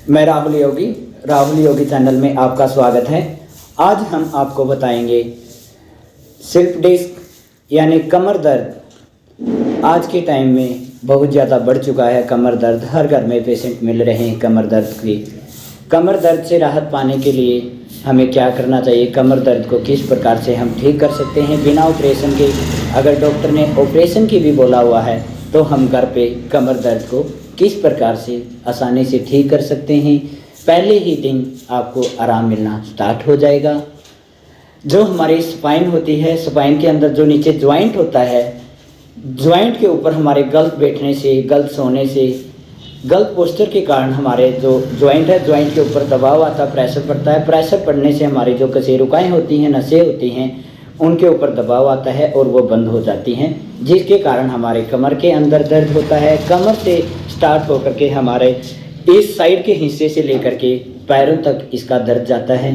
मैं राहुल योगी चैनल में आपका स्वागत है। आज हम आपको बताएंगे स्लिप डिस्क यानी कमर दर्द। आज के टाइम में बहुत ज़्यादा बढ़ चुका है कमर दर्द। हर घर में पेशेंट मिल रहे हैं कमर दर्द की। कमर दर्द से राहत पाने के लिए हमें क्या करना चाहिए, कमर दर्द को किस प्रकार से हम ठीक कर सकते हैं बिना ऑपरेशन के। अगर डॉक्टर ने ऑपरेशन की भी बोला हुआ है तो हम घर पे कमर दर्द को किस प्रकार से आसानी से ठीक कर सकते हैं। पहले ही दिन आपको आराम मिलना स्टार्ट हो जाएगा। जो हमारी स्पाइन होती है, स्पाइन के अंदर जो नीचे ज्वाइंट होता है, ज्वाइंट के ऊपर हमारे गलत बैठने से, गलत सोने से, गलत पोस्चर के कारण हमारे जो ज्वाइंट है, ज्वाइंट के ऊपर दबाव आता है, प्रेशर पड़ता है। प्रेशर पड़ने से हमारी जो कशेरुकाएँ होती हैं, नसें होती हैं, उनके ऊपर दबाव आता है और वो बंद हो जाती हैं, जिसके कारण हमारे कमर के अंदर दर्द होता है। कमर से स्टार्ट होकर के हमारे इस साइड के हिस्से से लेकर के पैरों तक इसका दर्द जाता है।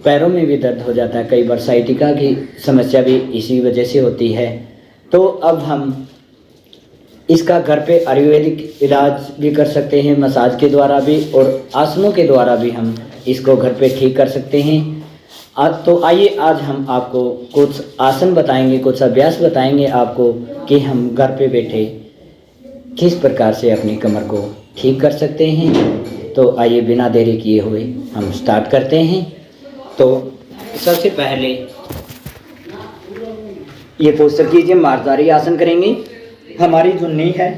पैरों में भी दर्द हो जाता है। कई बार साइटिका की समस्या भी इसी वजह से होती है। तो अब हम इसका घर पे आयुर्वेदिक इलाज भी कर सकते हैं, मसाज के द्वारा भी और आसनों के द्वारा भी हम इसको घर पे ठीक कर सकते हैं। तो आइए आज हम आपको कुछ आसन बताएंगे, कुछ अभ्यास बताएंगे आपको कि हम घर पे बैठे किस प्रकार से अपनी कमर को ठीक कर सकते हैं। तो आइए बिना देरी किए हुए हम स्टार्ट करते हैं। तो सबसे पहले ये पोस्टर कीजिए, मार्जारी आसन करेंगे। हमारी जो नी है,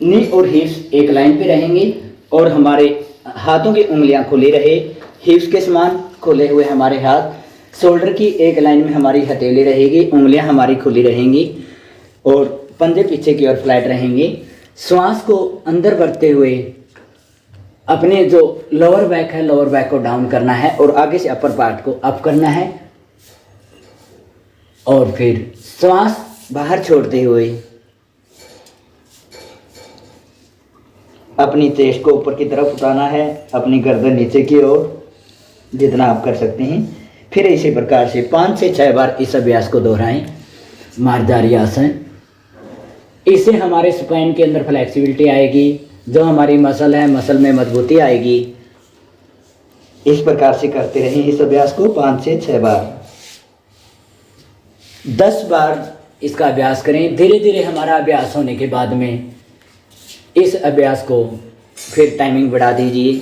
नी और हिप्स एक लाइन पे रहेंगे और हमारे हाथों की उंगलियां खुली रहे, हिप्स के समान खुले हुए हमारे हाथ। शोल्डर की एक लाइन में हमारी हथेली रहेगी, उंगलियां हमारी खुली रहेंगी और पंजे पीछे की ओर फ्लैट रहेंगे। श्वास को अंदर भरते हुए अपने जो लोअर बैक है, लोअर बैक को डाउन करना है और आगे से अपर पार्ट को अप करना है और फिर श्वास बाहर छोड़ते हुए अपनी चेस्ट को ऊपर की तरफ उठाना है, अपनी गर्दन नीचे की ओर, जितना आप कर सकते हैं। फिर इसी प्रकार से 5 से 6 बार इस अभ्यास को दोहराएं, मार्जारी आसन। इससे हमारे स्पाइन के अंदर फ्लेक्सिबिलिटी आएगी, जो हमारी मसल है, मसल में मजबूती आएगी। इस प्रकार से करते रहें इस अभ्यास को 5 से 6 बार। 10 बार इसका अभ्यास करें। धीरे धीरे हमारा अभ्यास होने के बाद में इस अभ्यास को फिर टाइमिंग बढ़ा दीजिए।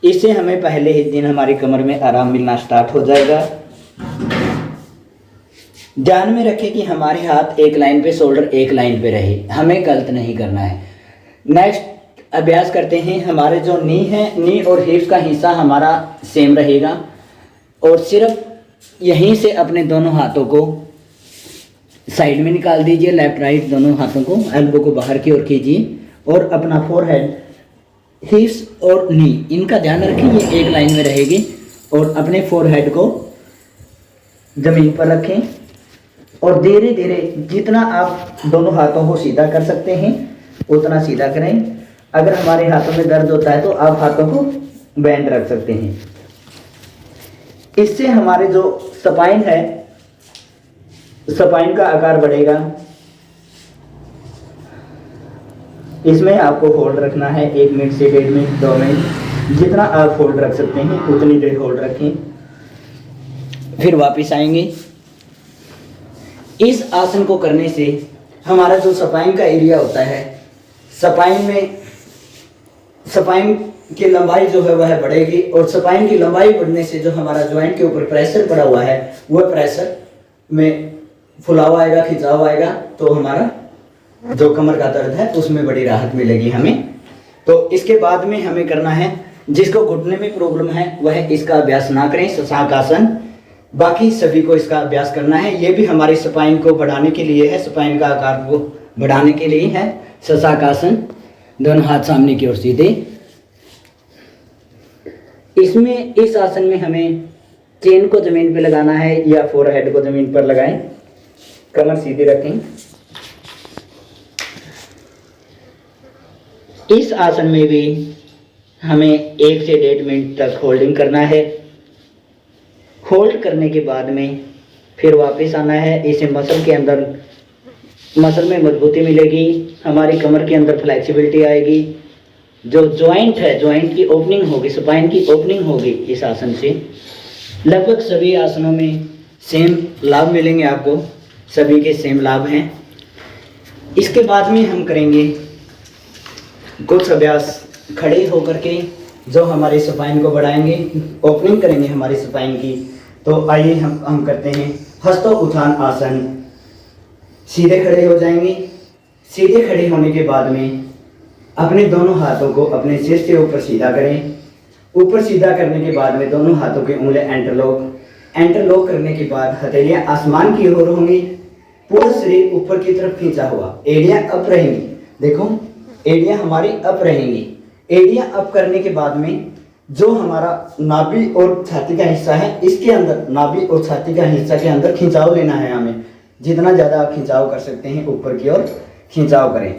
इससे हमें पहले ही दिन हमारी कमर में आराम मिलना स्टार्ट हो जाएगा। ध्यान में रखें कि हमारे हाथ एक लाइन पे, शोल्डर एक लाइन पे रहे, हमें गलत नहीं करना है। नेक्स्ट अभ्यास करते हैं। हमारे जो नी है, नी और हिप्स का हिस्सा हमारा सेम रहेगा और सिर्फ यहीं से अपने दोनों हाथों को साइड में निकाल दीजिए, लेफ्ट राइट दोनों हाथों को, एल्बो को बाहर की ओर कीजिए और अपना फोरहेड, हिप्स और नी, इनका ध्यान रखें, ये एक लाइन में रहेगी और अपने फोरहेड को जमीन पर रखें और धीरे धीरे जितना आप दोनों हाथों को सीधा कर सकते हैं उतना सीधा करें। अगर हमारे हाथों में दर्द होता है तो आप हाथों को बैंड रख सकते हैं। इससे हमारे जो स्पाइन है, स्पाइन का आकार बढ़ेगा। इसमें आपको होल्ड रखना है 1 मिनट से 1.5 मिनट, 2 मिनट, जितना आप होल्ड रख सकते हैं उतनी देर होल्ड रखें। फिर वापस आएंगे। इस आसन को करने से हमारा जो स्पाइन का एरिया होता है, स्पाइन की लंबाई जो है वह बढ़ेगी और स्पाइन की लंबाई बढ़ने से जो हमारा ज्वाइंट के ऊपर प्रेशर पड़ा हुआ है वह प्रेशर में फुलाव आएगा, खिंचाव आएगा, तो हमारा जो कमर का दर्द है उसमें बड़ी राहत मिलेगी हमें। तो इसके बाद में हमें करना है, जिसको घुटने में प्रॉब्लम है वह इसका अभ्यास ना करें, शशांक आसन। बाकी सभी को इसका अभ्यास करना है। ये भी हमारी स्पाइन को बढ़ाने के लिए है, स्पाइन का आकार को बढ़ाने के लिए है। शशांक आसन, दोनों हाथ सामने की ओर सीधे। इसमें इस आसन में हमें चेन को जमीन पे लगाना है या फोरहेड को जमीन पर लगाएं, कमर सीधी रखें। इस आसन में भी हमें 1 से 1.5 मिनट तक होल्डिंग करना है। होल्ड करने के बाद में फिर वापस आना है। इसे मसल के अंदर, मसल में मजबूती मिलेगी, हमारी कमर के अंदर फ्लेक्सिबिलिटी आएगी जो जॉइंट है, जॉइंट की ओपनिंग होगी, स्पाइन की ओपनिंग होगी इस आसन से। लगभग सभी आसनों में सेम लाभ मिलेंगे आपको, सभी के सेम लाभ हैं। इसके बाद में हम करेंगे कुछ अभ्यास खड़े होकर के जो हमारे स्पाइन को बढ़ाएंगे, ओपनिंग करेंगे हमारी स्पाइन की। तो आइए हम करते हैं हस्तो उत्थान आसन। सीधे खड़े हो जाएंगे। सीधे खड़े होने के बाद में अपने दोनों हाथों को अपने सिर से ऊपर सीधा करें। ऊपर सीधा करने के बाद में दोनों हाथों के उंगलियां एंटरलॉक करने के बाद हथेलियां आसमान की ओर होंगी। पूरा शरीर ऊपर की तरफ खींचा हुआ, एड़ियां अप रहेंगी। देखो एड़ियां हमारी अप रहेंगी। एड़ियां अप करने के बाद में जो हमारा नाभि और छाती का हिस्सा है, इसके अंदर नाभि और छाती का हिस्सा के अंदर खिंचाव लेना है हमें। जितना ज़्यादा आप खिंचाव कर सकते हैं ऊपर की ओर खिंचाव करें।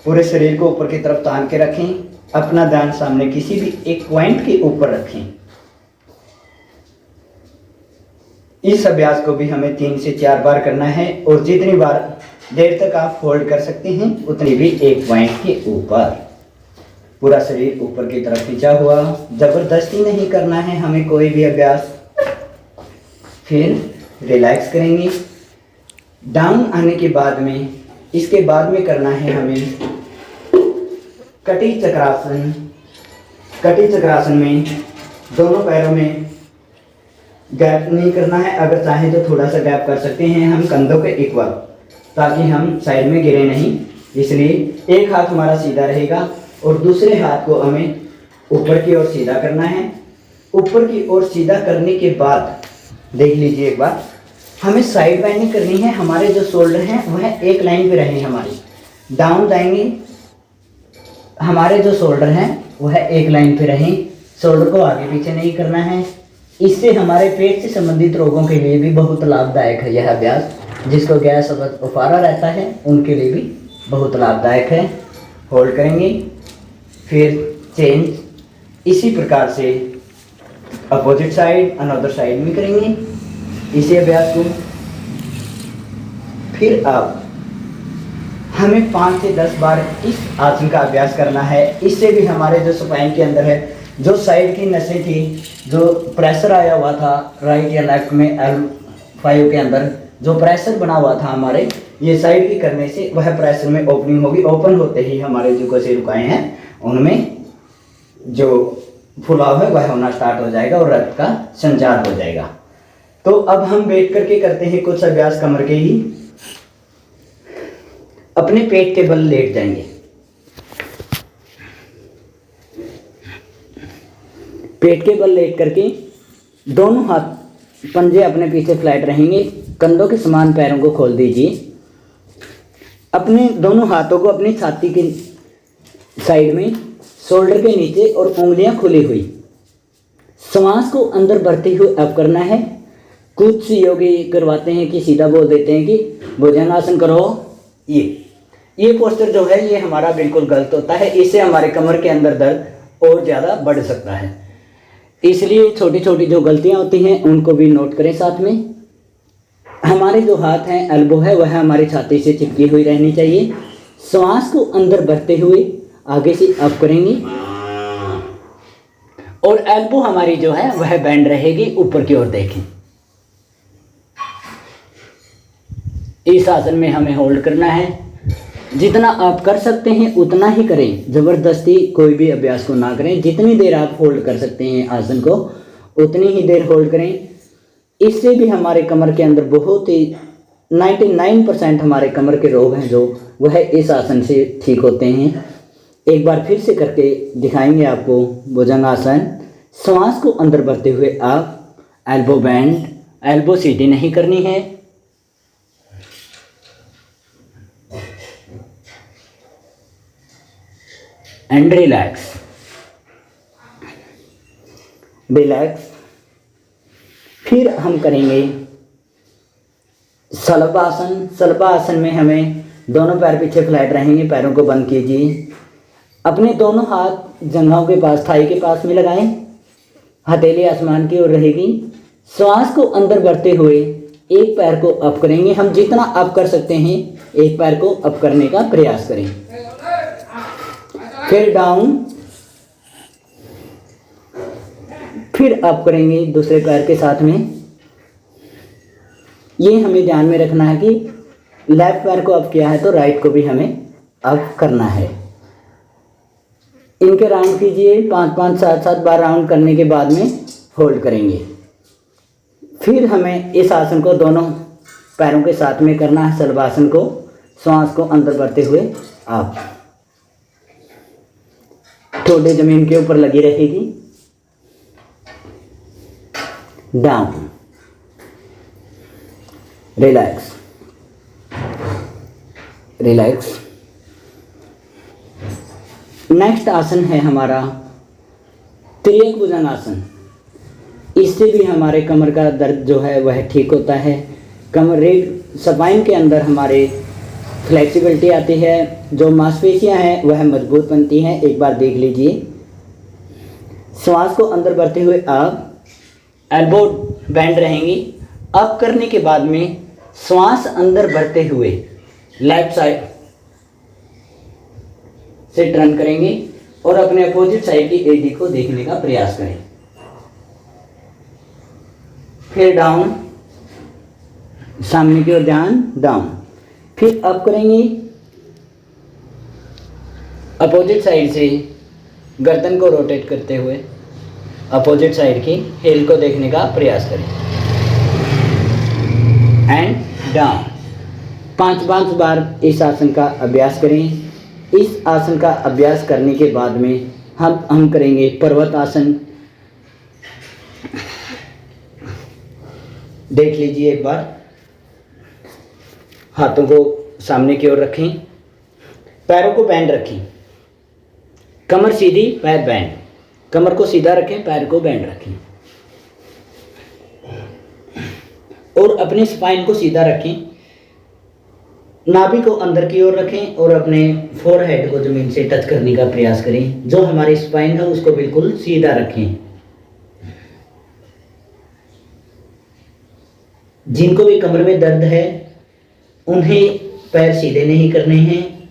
पूरे शरीर को ऊपर की तरफ तान के रखें। अपना ध्यान सामने किसी भी एक पॉइंट के ऊपर रखें। इस अभ्यास को भी हमें 3 से 4 बार करना है और जितनी बार देर तक आप होल्ड कर सकते हैं उतनी भी एक पॉइंट के ऊपर। पूरा शरीर ऊपर की तरफ खींचा हुआ, जबरदस्ती नहीं करना है हमें कोई भी अभ्यास। फिर रिलैक्स करेंगे। डाउन आने के बाद में, इसके बाद में करना है हमें कटी चक्रासन। कटी चक्रासन में दोनों पैरों में गैप नहीं करना है। अगर चाहें तो थोड़ा सा गैप कर सकते हैं हम कंधों के इक्वल, ताकि हम साइड में गिरे नहीं। इसलिए एक हाथ हमारा सीधा रहेगा और दूसरे हाथ को हमें ऊपर की ओर सीधा करना है। ऊपर की ओर सीधा करने के बाद देख लीजिए एक बार, हमें साइड बाइंडिंग करनी है। हमारे जो शोल्डर हैं वह एक लाइन पे रहें हमारी। डाउन जाएंगे, हमारे जो शोल्डर हैं वह एक लाइन पे रहें। शोल्डर को आगे पीछे नहीं करना है। इससे हमारे पेट से संबंधित रोगों के लिए भी बहुत लाभदायक है यह अभ्यास। जिसको गैस उफारा रहता है उनके लिए भी बहुत लाभदायक है। होल्ड करेंगे, फिर चेंज। इसी प्रकार से अपोजिट साइड, अनदर साइड में करेंगे इसी अभ्यास को। फिर अब हमें 5 से 10 बार इस आसन का अभ्यास करना है। इससे भी हमारे जो स्पाइन के अंदर है, जो साइड की नसें थी, जो प्रेशर आया हुआ था राइट या लेफ्ट में L5 के अंदर जो प्रेशर बना हुआ था हमारे, ये साइड की करने से वह प्रेशर में ओपनिंग होगी। ओपन होते ही हमारे जो कसे रुकाए हैं उनमें जो फुलाव है वह होना स्टार्ट हो जाएगा और रक्त का संचार हो जाएगा। तो अब हम बैठ करके करते हैं कुछ अभ्यास कमर के ही। अपने पेट के बल लेट जाएंगे। पेट के बल लेट करके दोनों हाथ पंजे अपने पीछे फ्लैट रहेंगे। कंधों के समान पैरों को खोल दीजिए। अपने दोनों हाथों को अपनी छाती के साइड में, शोल्डर के नीचे और उंगलियां खुली हुई। श्वास को अंदर भरते हुए अप करना है। कुछ योगी करवाते हैं कि सीधा बोल देते हैं कि भुजंगासन करो। ये पोस्टर जो है ये हमारा बिल्कुल गलत होता है। इससे हमारे कमर के अंदर दर्द और ज़्यादा बढ़ सकता है। इसलिए छोटी छोटी जो गलतियां होती हैं उनको भी नोट करें साथ में। हमारे जो हाथ हैं, एल्बो है, वह हमारी छाती से चिपकी हुई रहनी चाहिए। श्वास को अंदर भरते हुए आगे से अप करेंगे और एल्बो हमारी जो है वह बेंड रहेगी, ऊपर की ओर देखें। इस आसन में हमें होल्ड करना है। जितना आप कर सकते हैं उतना ही करें, ज़बरदस्ती कोई भी अभ्यास को ना करें। जितनी देर आप होल्ड कर सकते हैं आसन को उतनी ही देर होल्ड करें। इससे भी हमारे कमर के अंदर बहुत ही 99% हमारे कमर के रोग हैं जो वह इस आसन से ठीक होते हैं। एक बार फिर से करके दिखाएंगे आपको भुजंगासन। श्वास को अंदर भरते हुए आप एल्बो बैंड, एल्बो सीधी नहीं करनी है। And relax. फिर हम करेंगे शलभासन। शलभासन में हमें दोनों पैर पीछे फ्लैट रहेंगे। पैरों को बंद कीजिए। अपने दोनों हाथ जंघों के पास, थाई के पास में लगाएं। हथेली आसमान की ओर रहेगी। श्वास को अंदर भरते हुए एक पैर को अप करेंगे। हम जितना अप कर सकते हैं एक पैर को अप करने का प्रयास करें। फिर डाउन, फिर अप करेंगे दूसरे पैर के साथ में। ये हमें ध्यान में रखना है कि लेफ्ट पैर को अप किया है तो राइट को भी हमें अप करना है। इनके राउंड कीजिए, 5-5, 7-7 बार राउंड करने के बाद में होल्ड करेंगे। फिर हमें इस आसन को दोनों पैरों के साथ में करना है, शलभासन को, श्वास को अंदर भरते हुए अप, ठोड़ी जमीन के ऊपर लगी रहेगी, डाउन, रिलैक्स, रिलैक्स। नेक्स्ट आसन है हमारा त्रियक भुजंगासन। इससे भी हमारे कमर का दर्द जो है वह ठीक होता है। कमर स्पाइन के अंदर हमारे फ्लेक्सिबिलिटी आती है, जो मांसपेशियां हैं वह मजबूत बनती हैं। एक बार देख लीजिए। श्वास को अंदर भरते हुए आप एल्बो बैंड रहेंगी। अप करने के बाद में श्वास अंदर भरते हुए लेफ्ट साइड से टर्न करेंगे और अपने अपोजिट साइड की एडी को देखने का प्रयास करें। फिर डाउन, सामने की ओर ध्यान, डाउन, फिर अप करेंगे। अपोजिट साइड से गर्दन को रोटेट करते हुए अपोजिट साइड की हिल को देखने का प्रयास करें एंड डाउन। 5-5 बार इस आसन का अभ्यास करें। इस आसन का अभ्यास करने के बाद में हम करेंगे पर्वत आसन। देख लीजिए एक बार। हाथों को सामने की ओर रखें, पैरों को बैंड रखें, कमर सीधी, पैर बैंड, कमर को सीधा रखें, पैर को बैंड रखें और अपने स्पाइन को सीधा रखें। नाभि को अंदर की ओर रखें और अपने फोरहेड को जमीन से टच करने का प्रयास करें। जो हमारी स्पाइन है उसको बिल्कुल सीधा रखें। जिनको भी कमर में दर्द है उन्हें पैर सीधे नहीं करने हैं।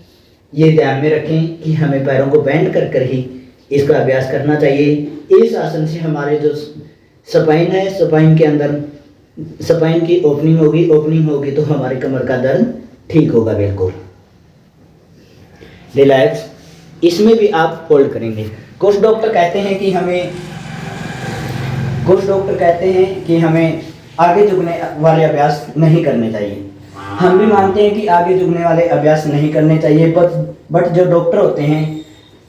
ये ध्यान में रखें कि हमें पैरों को बैंड कर कर ही इसका अभ्यास करना चाहिए। इस आसन से हमारे जो स्पाइन है, स्पाइन के अंदर स्पाइन की ओपनिंग होगी तो हमारी कमर का दर्द ठीक होगा बिल्कुल। रिलैक्स। इसमें भी आप होल्ड करेंगे। कुछ डॉक्टर कहते हैं कि हमें आगे झुकने वाले अभ्यास नहीं करने चाहिए। हम भी मानते हैं कि आगे झुकने वाले अभ्यास नहीं करने चाहिए, बट जो डॉक्टर होते हैं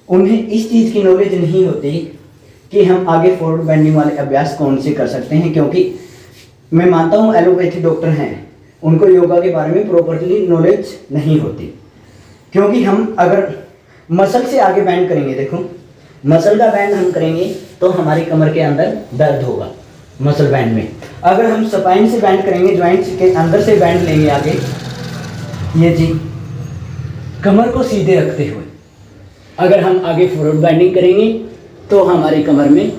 उन्हें इस चीज़ की नॉलेज नहीं होती कि हम आगे फॉरवर्ड बेंडिंग वाले अभ्यास कौन से कर सकते हैं। क्योंकि मैं मानता हूँ एलोपैथी डॉक्टर हैं, उनको योगा के बारे में प्रॉपर्ली नॉलेज नहीं होती। क्योंकि हम अगर मसल से आगे बैंड करेंगे, देखो मसल का बैंड हम करेंगे तो हमारी कमर के अंदर दर्द होगा मसल बैंड में। अगर हम स्पाइन से बैंड करेंगे, जॉइंट्स के अंदर से बैंड लेंगे आगे, ये जी कमर को सीधे रखते हुए अगर हम आगे फॉरवर्ड बैंडिंग करेंगे तो हमारी कमर में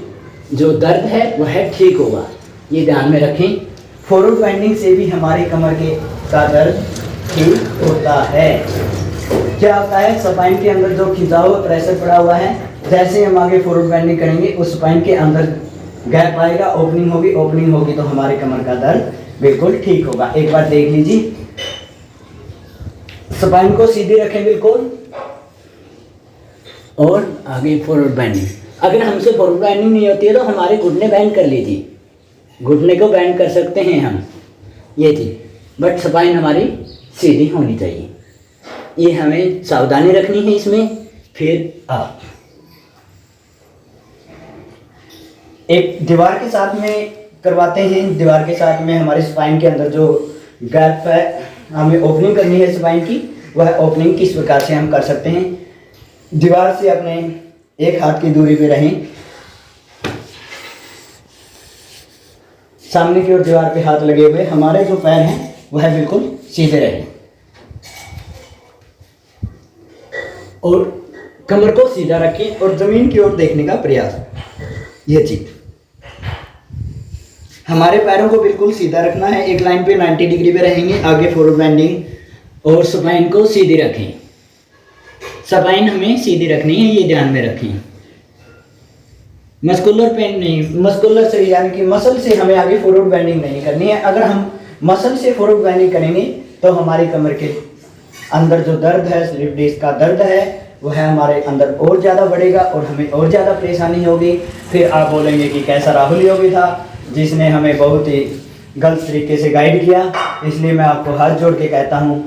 जो दर्द है वह ठीक होगा। ये ध्यान में रखें। फॉरवर्ड बैंडिंग से भी हमारी कमर का दर्द ठीक होता है। क्या होता है, स्पाइन के अंदर जो खिंचाव प्रेशर पड़ा हुआ है, जैसे हम आगे फॉरवर्ड बैंडिंग करेंगे उस स्पाइन के अंदर गैप आएगा, ओपनिंग होगी तो हमारे कमर का दर्द बिल्कुल ठीक होगा। एक बार देख लीजिए। स्पाइन को सीधी रखें बिल्कुल और आगे फॉरवर्ड बैंडिंग। अगर हमसे फॉरवर्ड बैंडिंग नहीं होती है तो हमारे घुटने बैंड कर लीजिए, घुटने को बैंड कर सकते हैं हम, ये थी। बट स्पाइन हमारी सीधी होनी चाहिए। ये हमें सावधानी रखनी है इसमें। फिर आप एक दीवार के साथ में करवाते हैं। दीवार के साथ में हमारे स्पाइन के अंदर जो गैप है, हमें ओपनिंग करनी है स्पाइन की, वह ओपनिंग किस प्रकार से हम कर सकते हैं। दीवार से अपने एक हाथ की दूरी पे रहें, सामने की ओर दीवार पे हाथ लगे हुए, हमारे जो पैर हैं वह बिल्कुल सीधे रहें और कमर को सीधा रखें और जमीन की ओर देखने का प्रयास। ये चीज हमारे पैरों को बिल्कुल सीधा रखना है। एक लाइन पे 90 डिग्री पे रहेंगे, आगे फॉरवर्ड बेंडिंग और स्पाइन को सीधी रखें। स्पाइन हमें सीधी रखनी है, ये ध्यान में रखें। मस्कुलर पेन नहीं, मस्कुलर से यानी कि मसल से हमें आगे फॉरवर्ड बेंडिंग नहीं करनी है। अगर हम मसल से फॉरवर्ड बेंडिंग करेंगे तो हमारी कमर के अंदर जो दर्द है, स्लिप डिस्क का दर्द है, वो है हमारे अंदर और ज़्यादा बढ़ेगा और हमें और ज़्यादा परेशानी होगी। फिर आप बोलेंगे कि कैसा राहुल योगी था जिसने हमें बहुत ही गलत तरीके से गाइड किया। इसलिए मैं आपको हाथ जोड़ के कहता हूँ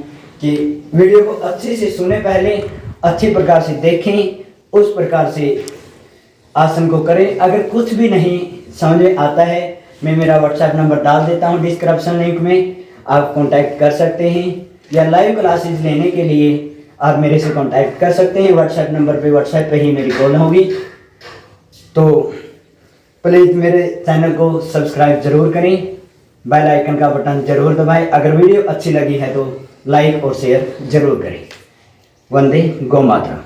कि वीडियो को अच्छे से सुने, पहले अच्छी प्रकार से देखें, उस प्रकार से आसन को करें। अगर कुछ भी नहीं समझ में आता है, मैं मेरा व्हाट्सएप नंबर डाल देता हूँ डिस्क्रिप्शन लिंक में, आप कांटेक्ट कर सकते हैं, या लाइव क्लासेस लेने के लिए आप मेरे से कांटेक्ट कर सकते हैं। व्हाट्सएप नंबर पे, व्हाट्सएप पे ही मेरी कॉल होगी। तो प्लीज़ मेरे चैनल को सब्सक्राइब ज़रूर करें, बेल आइकन का बटन ज़रूर दबाएं। अगर वीडियो अच्छी लगी है तो लाइक और शेयर ज़रूर करें। वंदे गौ मातरम।